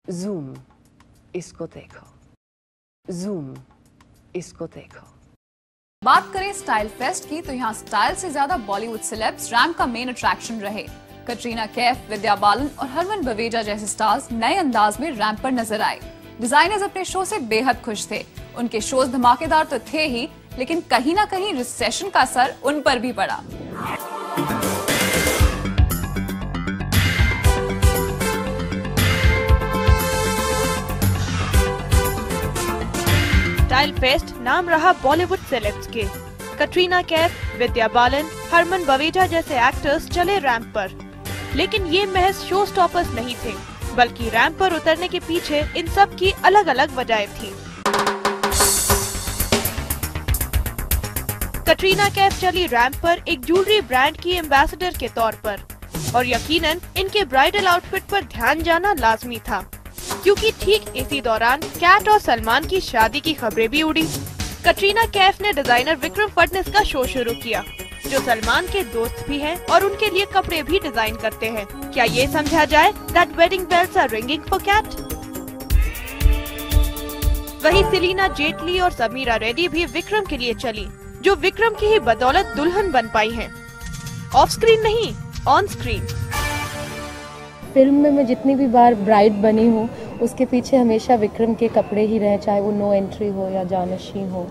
Zoom, इसको देखो। Zoom, इसको देखो। बात करें स्टाइल फेस्ट की तो यहाँ स्टाइल से ज्यादा बॉलीवुड सेलेब्स रैंप का मेन अट्रैक्शन रहे। कटरीना कैफ, विद्या बालन और हरमन बवेजा जैसे स्टार्स नए अंदाज में रैंप पर नजर आए। डिजाइनर्स अपने शो से बेहद खुश थे। उनके शोज धमाकेदार तो थे ही, लेकिन कहीं ना कहीं रिसेशन का असर उन पर भी पड़ा। स्टाइल फेस्ट नाम रहा बॉलीवुड सेलेब्स के। कटरीना कैफ, विद्या बालन, हरमन बवेजा जैसे एक्टर्स चले रैंप पर, लेकिन ये महज शो स्टॉपर्स नहीं थे, बल्कि रैंप पर उतरने के पीछे इन सब की अलग अलग वजहें थीं। कटरीना कैफ चली रैंप पर एक ज्वेलरी ब्रांड की एम्बेसडर के तौर पर, और यकीनन इनके ब्राइडल आउटफिट पर ध्यान जाना लाजमी था, क्योंकि ठीक इसी दौरान कैट और सलमान की शादी की खबरें भी उड़ी। कटरीना कैफ ने डिजाइनर विक्रम फडनिस का शो शुरू किया, जो सलमान के दोस्त भी हैं और उनके लिए कपड़े भी डिजाइन करते हैं। क्या ये समझा जाए that wedding bells are ringing for Kat? वहीं सेलिना जेटली और समीरा रेड्डी भी विक्रम के लिए चली, जो विक्रम की ही बदौलत दुल्हन बन पाई हैं। ऑफ स्क्रीन नहीं, ऑन स्क्रीन। फिल्म में मैं जितनी भी बार ब्राइड बनी हूँ, उसके पीछे हमेशा विक्रम के कपड़े ही रहे, चाहे वो नो एंट्री हो या जानशी हो।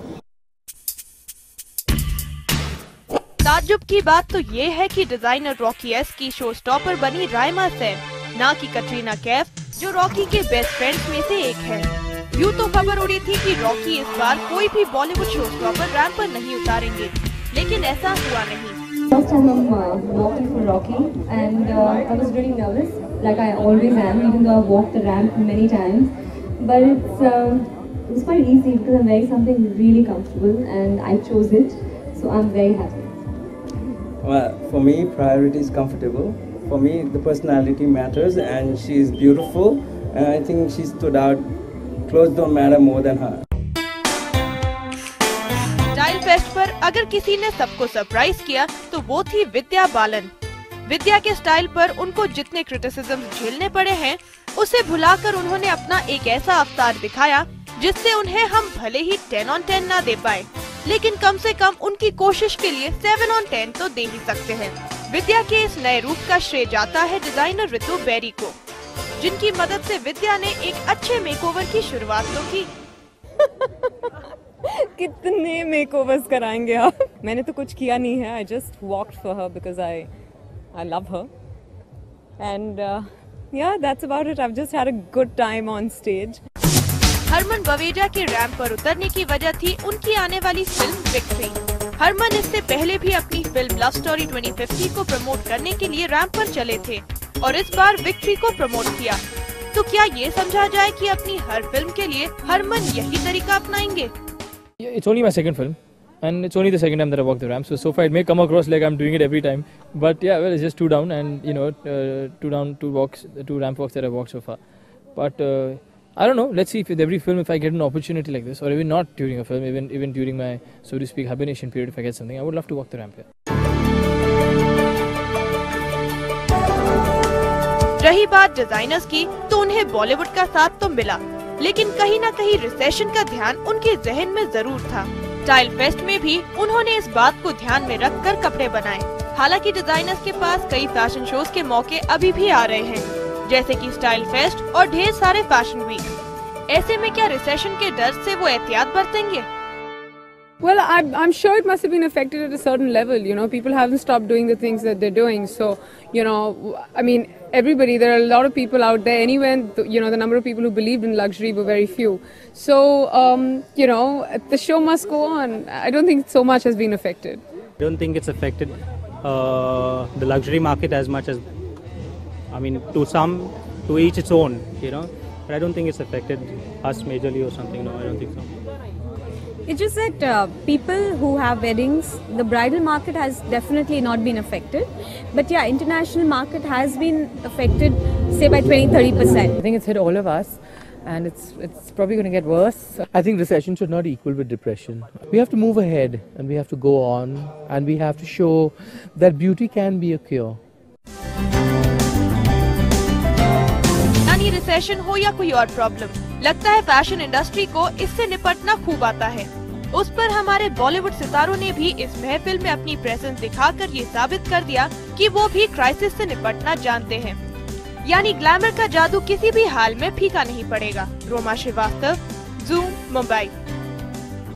ताज्जुब की बात तो ये है कि डिजाइनर रॉकी एस की शो स्टॉपर बनी राइमा सेन, ना कि कटरीना कैफ, जो रॉकी के बेस्ट फ्रेंड्स में से एक है। यूँ तो खबर उड़ी थी कि रॉकी इस बार कोई भी बॉलीवुड शो स्टॉपर रैंप पर नहीं उतारेंगे, लेकिन ऐसा हुआ नहीं। First time I'm walking for Rocky, and I was really nervous, like I always am, even though I've walked the ramp many times. But it was quite easy because I'm wearing something really comfortable, and I chose it, so I'm very happy. Well, for me, priority is comfortable. For me, the personality matters, and she's beautiful, and I think she stood out. Clothes don't matter more than her. Style fest पर अगर किसी ने सबको surprise किया तो वो थी विद्या बालन। विद्या के स्टाइल पर उनको जितने क्रिटिसिज्म झेलने पड़े हैं, उसे भुलाकर उन्होंने अपना एक ऐसा अवतार दिखाया जिससे उन्हें हम भले ही 10 on 10 ना दे पाए, लेकिन कम से कम उनकी कोशिश के लिए 7 on 10 तो दे ही सकते हैं। विद्या के इस नए रूप का श्रेय जाता है डिजाइनर रितु बेरी को, जिनकी मदद से विद्या ने एक अच्छे मेकओवर की शुरुआत तो की। कितने मेकओवर्स कराएंगे आप? मैंने तो कुछ किया नहीं है। I just walked for her because I love her, and yeah, that's about it. I've just had a good time on stage. Harman Baweja के रैंप पर उतरने की वजह थी उनकी आने वाली फिल्म विक्ट्री। हरमन इससे पहले भी अपनी फिल्म लव स्टोरी 2050 को प्रमोट करने के लिए रैंप पर चले थे, और इस बार विक्ट्री को प्रमोट किया। तो क्या ये समझा जाए कि अपनी हर फिल्म के लिए हरमन यही तरीका अपनाएंगे? It's only my second film, and it's only the second time that I walk the ramp. So far it may come across like I'm doing it every time, but yeah, well, it's just 2 down, and two ramp walks that I've walked so far. But I don't know. Let's see if with every film, if I get an opportunity like this, or even not during a film, even during my, so to speak, hibernation period, if I get something, I would love to walk the ramp here. रही बात designers की, तो उन्हें बॉलीवुड का साथ तो मिला, लेकिन कहीं न कहीं रिसेशन का ध्यान उनके जहन में जरूर था। स्टाइल फेस्ट में भी उन्होंने इस बात को ध्यान में रखकर कपड़े बनाए। हालांकि डिजाइनर्स के पास कई फैशन शोज के मौके अभी भी आ रहे हैं, जैसे कि स्टाइल फेस्ट और ढेर सारे फैशन वीक। ऐसे में क्या रिसेशन के डर से वो एहतियात बरतेंगे? Well, I'm sure it must have been affected at a certain level. You know, people haven't stopped doing the things that they're doing. So, you know, I mean, everybody, there are a lot of people out there. Anywhere, you know, the number of people who believed in luxury were very few. So, you know, the show must go on. I don't think so much has been affected. I don't think it's affected the luxury market as much as, I mean, to each its own, you know. But I don't think it's affected us majorly or something. No, I don't think so. It's just that people who have weddings, the bridal market has definitely not been affected. But yeah, international market has been affected, say by 20-30%. I think it's hit all of us, and it's probably going to get worse. I think recession should not equal with depression. We have to move ahead, and we have to go on, and we have to show that beauty can be a cure. Economy, recession हो या कोई और problem, लगता है fashion industry को इससे निपटना खूब आता है। उस पर हमारे बॉलीवुड सितारों ने भी इस महफिल में अपनी प्रेजेंस दिखाकर ये साबित कर दिया कि वो भी क्राइसिस से निपटना जानते हैं। यानी ग्लैमर का जादू किसी भी हाल में फीका नहीं पड़ेगा। रोमा श्रीवास्तव, ज़ूम, मुंबई।